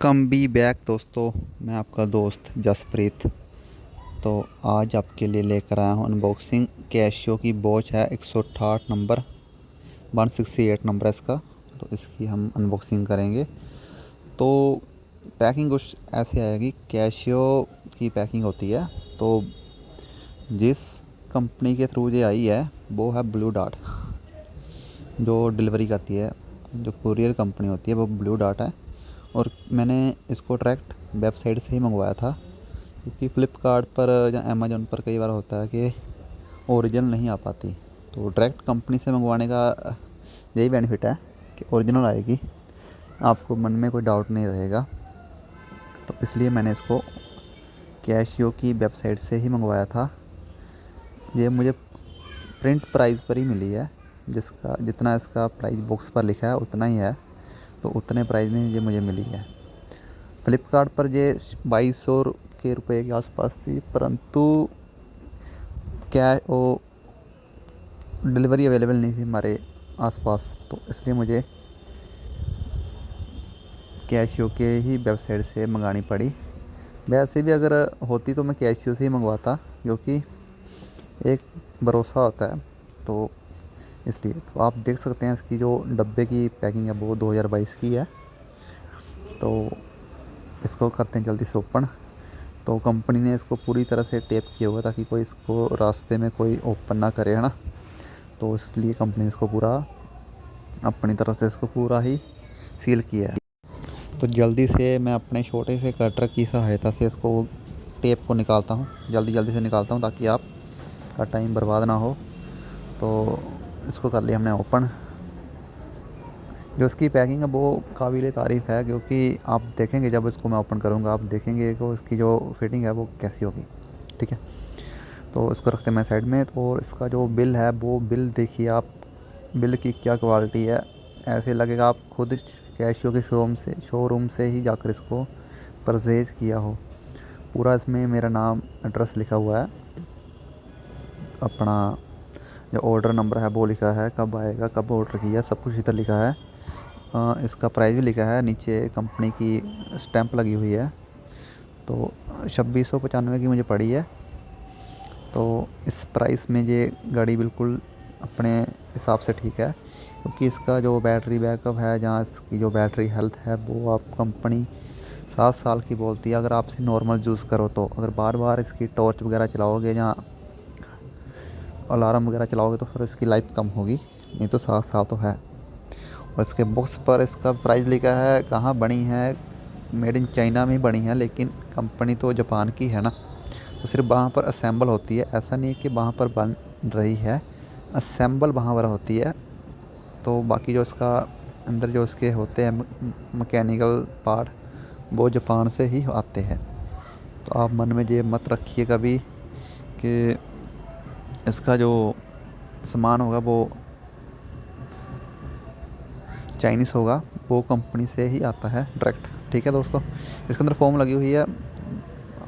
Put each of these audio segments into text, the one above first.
Welcome be back दोस्तों। मैं आपका दोस्त जसप्रीत। तो आज आपके लिए लेकर आया हूँ अनबॉक्सिंग। कैशियो की वॉच है 168 नंबर, 168 नंबर है इसका। तो इसकी हम अनबॉक्सिंग करेंगे। तो पैकिंग कुछ ऐसे आएगी। कैशियो की पैकिंग होती है। तो जिस कंपनी के थ्रू ये आई है वो है ब्लू डार्ट, जो डिलीवरी करती है। जो कुरियर कंपनी होती है वो ब्लू डार्ट है। और मैंने इसको डायरेक्ट वेबसाइट से ही मंगवाया था, क्योंकि फ़्लिपकार्ट पर या अमेज़न पर कई बार होता है कि ओरिजिनल नहीं आ पाती। तो डायरेक्ट कंपनी से मंगवाने का यही बेनिफिट है कि ओरिजिनल आएगी, आपको मन में कोई डाउट नहीं रहेगा। तो इसलिए मैंने इसको कैशियो की वेबसाइट से ही मंगवाया था। ये मुझे प्रिंट प्राइस पर ही मिली है, जिसका जितना इसका प्राइस बॉक्स पर लिखा है उतना ही है। तो उतने प्राइस में ये मुझे मिली है। फ़्लिपकार्ट पर ये 2200 के रुपए के आसपास थी, परंतु क्या वो डिलीवरी अवेलेबल नहीं थी हमारे आसपास। तो इसलिए मुझे कैशियो के ही वेबसाइट से मंगानी पड़ी। वैसे भी अगर होती तो मैं कैशियो से ही मंगवाता, क्योंकि एक भरोसा होता है। तो इसलिए तो आप देख सकते हैं इसकी जो डब्बे की पैकिंग है वो 2022 की है। तो इसको करते हैं जल्दी से ओपन। तो कंपनी ने इसको पूरी तरह से टेप किया हुआ ताकि कोई इसको रास्ते में कोई ओपन ना करे, है ना। तो इसलिए कंपनी ने इसको पूरा अपनी तरफ से इसको पूरा ही सील किया है। तो जल्दी से मैं अपने छोटे से कटर की सहायता से इसको टेप को निकालता हूँ, जल्दी जल्दी से निकालता हूँ ताकि आप का टाइम बर्बाद ना हो। तो इसको कर लिया हमने ओपन। जो इसकी पैकिंग है वो काबिल तारीफ़ है, क्योंकि आप देखेंगे जब इसको मैं ओपन करूँगा आप देखेंगे कि इसकी जो फिटिंग है वो कैसी होगी। ठीक है, तो इसको रखते हैं मैं साइड में। तो इसका जो बिल है वो बिल देखिए आप, बिल की क्या क्वालिटी है। ऐसे लगेगा आप खुद कैशियो के शोरूम से ही जाकर इसको परचेज किया हो। पूरा इसमें मेरा नाम एड्रेस लिखा हुआ है, अपना जो ऑर्डर नंबर है वो लिखा है, कब आएगा कब ऑर्डर किया सब कुछ इधर लिखा है। इसका प्राइस भी लिखा है, नीचे कंपनी की स्टैंप लगी हुई है। तो 2695 की मुझे पड़ी है। तो इस प्राइस में ये गाड़ी बिल्कुल अपने हिसाब से ठीक है, क्योंकि इसका जो बैटरी बैकअप है, जहाँ इसकी जो बैटरी हेल्थ है वो आप कंपनी 7 साल की बोलती है। अगर आप इसे नॉर्मल यूज़ करो तो, अगर बार बार इसकी टॉर्च वगैरह चलाओगे या अलार्म वगैरह चलाओगे तो फिर इसकी लाइफ कम होगी, नहीं तो 7 साल तो है। और इसके बॉक्स पर इसका प्राइस लिखा है। कहाँ बनी है, मेड इन चाइना में ही बनी है, लेकिन कंपनी तो जापान की है ना। तो सिर्फ वहाँ पर असेंबल होती है, ऐसा नहीं है कि वहाँ पर बन रही है, असेंबल वहाँ पर होती है। तो बाकी जो इसका अंदर जो इसके होते हैं मैकेनिकल पार्ट वो जापान से ही आते हैं। तो आप मन में ये मत रखिए कभी कि इसका जो सामान होगा वो चाइनीज़ होगा, वो कंपनी से ही आता है डायरेक्ट। ठीक है दोस्तों, इसके अंदर फोम लगी हुई है।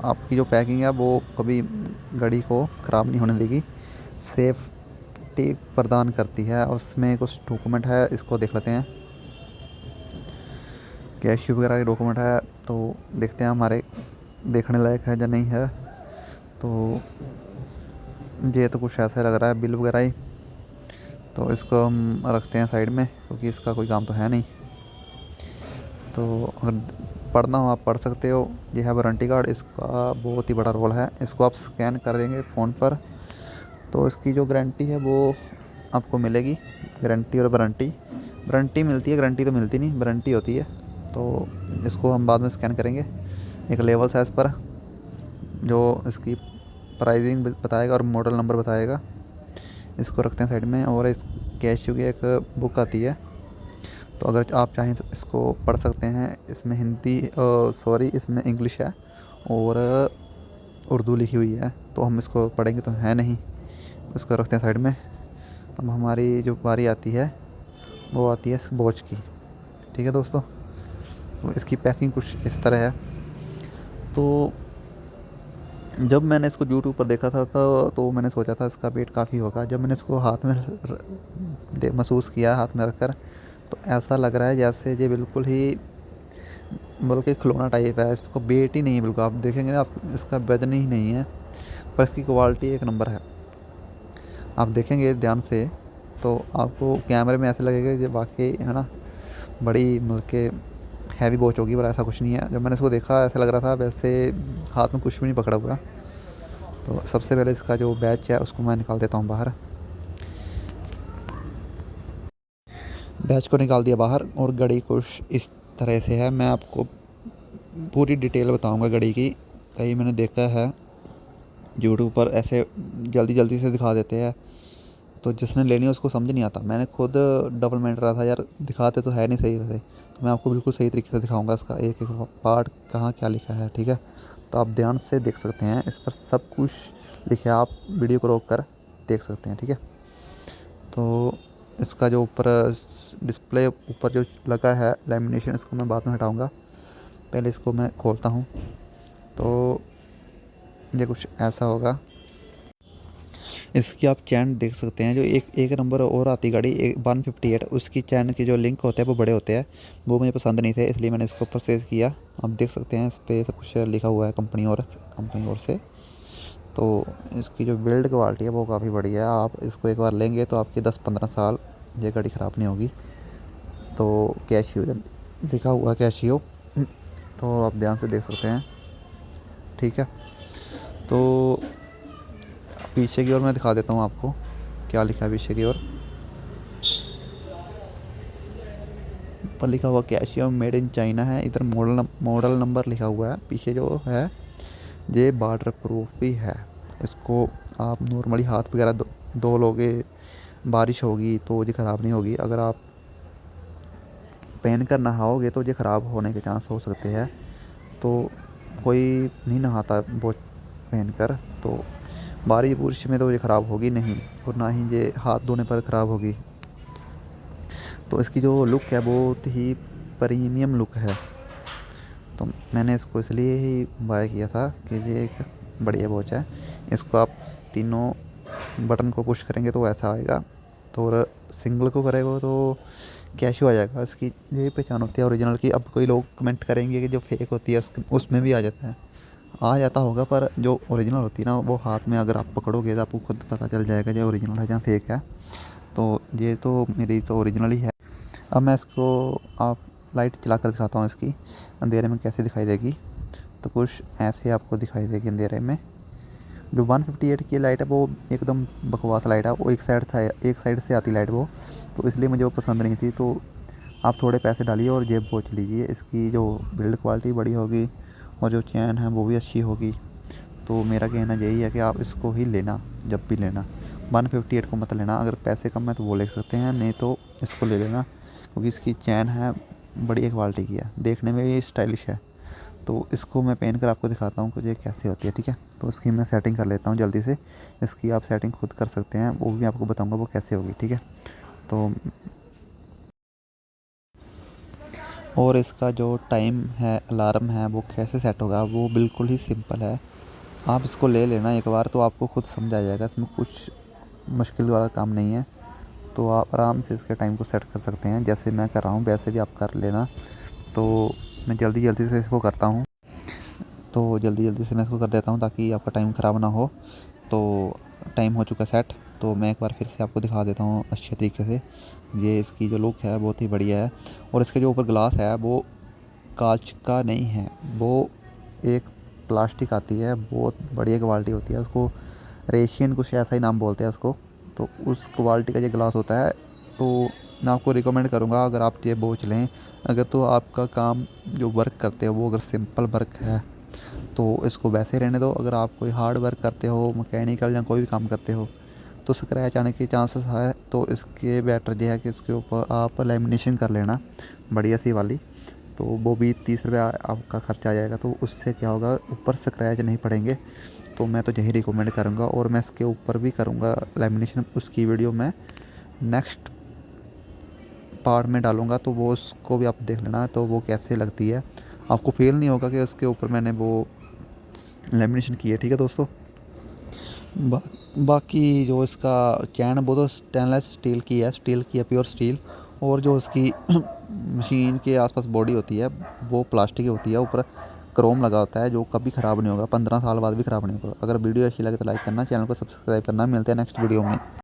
आपकी जो पैकिंग है वो कभी घड़ी को ख़राब नहीं होने देगी, सेफ्टी प्रदान करती है। और उसमें कुछ डॉक्यूमेंट है, इसको देख लेते हैं। कैशियो वगैरह के डॉक्यूमेंट है, तो देखते हैं हमारे देखने लायक है या नहीं है। तो ये तो कुछ ऐसा लग रहा है, बिल वगैरह ही। तो इसको हम रखते हैं साइड में, क्योंकि इसका कोई काम तो है नहीं। तो अगर पढ़ना हो आप पढ़ सकते हो। ये है वारंटी कार्ड, इसका बहुत ही बड़ा रोल है। इसको आप स्कैन करेंगे फ़ोन पर तो इसकी जो गारंटी है वो आपको मिलेगी। गारंटी और वारंटी मिलती है, गारंटी तो मिलती नहीं, वारंटी होती है। तो इसको हम बाद में स्कैन करेंगे एक लेवल साइज़ पर, जो इसकी प्राइसिंग बताएगा और मॉडल नंबर बताएगा। इसको रखते हैं साइड में। और इस कैशियो की एक बुक आती है, तो अगर आप चाहें तो इसको पढ़ सकते हैं। इसमें हिंदी सॉरी इसमें इंग्लिश है और उर्दू लिखी हुई है, तो हम इसको पढ़ेंगे तो है नहीं। इसको रखते हैं साइड में। अब हमारी जो बारी आती है वो आती है इस वॉच की। ठीक है दोस्तों, तो इसकी पैकिंग कुछ इस तरह है। तो जब मैंने इसको यूट्यूब पर देखा था तो मैंने सोचा था इसका वेट काफ़ी होगा। जब मैंने इसको हाथ में महसूस किया हाथ में रखकर, तो ऐसा लग रहा है जैसे ये बिल्कुल ही बल्कि खिलौना टाइप है, इसको वेट ही नहीं है बिल्कुल। आप देखेंगे ना, आप इसका वजन ही नहीं है, पर इसकी क्वालिटी एक नंबर है। आप देखेंगे ध्यान से तो आपको कैमरे में ऐसा लगेगा कि वाकई है ना, बड़ी मतलब के हैवी वॉच होगी, पर ऐसा कुछ नहीं है। जब मैंने इसको देखा ऐसा लग रहा था वैसे हाथ में कुछ भी नहीं पकड़ा हुआ। तो सबसे पहले इसका जो बैच है उसको मैं निकाल देता हूँ बाहर। बैच को निकाल दिया बाहर, और घड़ी कुछ इस तरह से है। मैं आपको पूरी डिटेल बताऊंगा घड़ी की। कहीं मैंने देखा है यूट्यूब पर ऐसे जल्दी जल्दी से दिखा देते हैं, तो जिसने लेनी है उसको समझ नहीं आता। मैंने खुद डबल माइंड रहा था यार, दिखाते तो है नहीं सही वैसे। तो मैं आपको बिल्कुल सही तरीके से दिखाऊंगा इसका एक एक पार्ट कहाँ क्या लिखा है, ठीक है। तो आप ध्यान से देख सकते हैं, इस पर सब कुछ लिखा है, आप वीडियो को रोक कर देख सकते हैं, ठीक है। तो इसका जो ऊपर डिस्प्ले ऊपर जो लगा है लैमिनेशन, इसको मैं बाद में हटाऊँगा। पहले इसको मैं खोलता हूँ। तो ये कुछ ऐसा होगा। इसकी आप चैन देख सकते हैं, जो एक एक नंबर और आती गाड़ी 158, उसकी चैन की जो लिंक होते हैं वो बड़े होते हैं। वो मुझे पसंद नहीं थे, इसलिए मैंने इसको परचेज़ किया। आप देख सकते हैं इस पर सब कुछ लिखा हुआ है कंपनी और से। तो इसकी जो बिल्ड क्वालिटी है वो काफ़ी बढ़िया है। आप इसको एक बार लेंगे तो आपकी 10-15 साल ये गाड़ी ख़राब नहीं होगी। तो कैशियो लिखा हुआ है, कैशियो। तो आप ध्यान से देख सकते हैं, ठीक है। तो पीछे की ओर मैं दिखा देता हूँ आपको क्या लिखा है पीछे की ओर। ऊपर लिखा हुआ कैशियो मेड इन चाइना है। इधर मॉडल नंबर लिखा हुआ है। पीछे जो है ये वाटर प्रूफ भी है। इसको आप नॉर्मली हाथ वगैरह धो लोगे, बारिश होगी तो ये ख़राब नहीं होगी। अगर आप पहन कर नहाओगे तो ये ख़राब होने के चांस हो सकते हैं। तो कोई नहीं नहाता वो पहन कर, तो बारिश बुरिश में तो ये ख़राब होगी नहीं, और ना ही ये हाथ धोने पर ख़राब होगी। तो इसकी जो लुक है बहुत ही प्रीमियम लुक है। तो मैंने इसको इसलिए ही बाय किया था कि ये एक बढ़िया वॉच है। इसको आप तीनों बटन को पुश करेंगे तो ऐसा आएगा, तो और सिंगल को करेगा तो कैशो आ जाएगा। इसकी ये पहचान होती है ओरिजिनल की। अब कोई लोग कमेंट करेंगे कि जो फेक होती है उसमें भी आ जाता है, आ जाता होगा, पर जो ओरिजिनल होती है ना वो हाथ में अगर आप पकड़ोगे तो आपको खुद पता चल जाएगा जो ओरिजिनल है या फेक है। तो ये तो मेरी तो ओरिजिनल ही है। अब मैं इसको आप लाइट चला कर दिखाता हूँ इसकी अंधेरे में कैसे दिखाई देगी। तो कुछ ऐसे आपको दिखाई देगी अंधेरे में। जो 158 की लाइट है वो एकदम बकवास लाइट है। वो एक साइड से आती लाइट वो, तो इसलिए मुझे वो पसंद नहीं थी। तो आप थोड़े पैसे डालिए और जेब पोंछ लीजिए। इसकी जो बिल्ड क्वालिटी बड़ी होगी और जो चैन है वो भी अच्छी होगी। तो मेरा कहना यही है कि आप इसको ही लेना, जब भी लेना 158 को मत लेना। अगर पैसे कम है तो वो ले सकते हैं, नहीं तो इसको ले लेना, क्योंकि इसकी चैन है बढ़िया क्वालिटी की है, देखने में भी स्टाइलिश है। तो इसको मैं पहन कर आपको दिखाता हूँ कि ये कैसे होती है, ठीक है। तो इसकी मैं सेटिंग कर लेता हूँ जल्दी से। इसकी आप सेटिंग खुद कर सकते हैं, वो भी आपको बताऊँगा वो कैसे होगी, ठीक है। तो और इसका जो टाइम है, अलार्म है, वो कैसे सेट होगा, वो बिल्कुल ही सिंपल है। आप इसको ले लेना एक बार तो आपको खुद समझ आ जाएगा। इसमें कुछ मुश्किल वाला काम नहीं है। तो आप आराम से इसके टाइम को सेट कर सकते हैं, जैसे मैं कर रहा हूँ वैसे भी आप कर लेना। तो मैं जल्दी जल्दी से इसको करता हूँ। तो जल्दी जल्दी से मैं इसको कर देता हूँ ताकि आपका टाइम ख़राब ना हो। तो टाइम हो चुका सेट। तो मैं एक बार फिर से आपको दिखा देता हूँ अच्छे तरीके से। ये इसकी जो लुक है बहुत ही बढ़िया है। और इसके जो ऊपर ग्लास है वो कांच का नहीं है, वो एक प्लास्टिक आती है, बहुत बढ़िया क्वालिटी होती है। उसको रेशियन कुछ ऐसा ही नाम बोलते हैं उसको। तो उस क्वालिटी का ये ग्लास होता है। तो मैं आपको रिकमेंड करूँगा अगर आप ये वॉच लें, अगर तो आपका काम जो वर्क करते हो वो अगर सिंपल वर्क है तो इसको वैसे रहने दो। अगर आप कोई हार्ड वर्क करते हो, मैकेनिकल या कोई भी काम करते हो, तो स्क्रैच आने के चांसेस है। तो इसके बेटर ये है कि इसके ऊपर आप लेमिनेशन कर लेना बढ़िया सी वाली। तो वो भी 30 रुपये आपका खर्चा आ जाएगा। तो उससे क्या होगा, ऊपर स्क्रैच नहीं पड़ेंगे। तो मैं तो यही रिकमेंड करूँगा, और मैं इसके ऊपर भी करूँगा लेमिनेशन। उसकी वीडियो मैं नेक्स्ट पार्ट में डालूँगा, तो वो उसको भी आप देख लेना तो वो कैसे लगती है। आपको फील नहीं होगा कि उसके ऊपर मैंने वो लेमिनेशन की है, ठीक है दोस्तों। बा, बाकी जो इसका चैन है वो तो स्टेनलेस स्टील की है, स्टील की है, प्योर स्टील। और जो उसकी मशीन के आसपास बॉडी होती है वो प्लास्टिक की होती है, ऊपर क्रोम लगा होता है जो कभी ख़राब नहीं होगा, 15 साल बाद भी ख़राब नहीं होगा। अगर वीडियो अच्छी लगे तो लाइक करना, चैनल को सब्सक्राइब करना। मिलते हैं नेक्स्ट वीडियो में।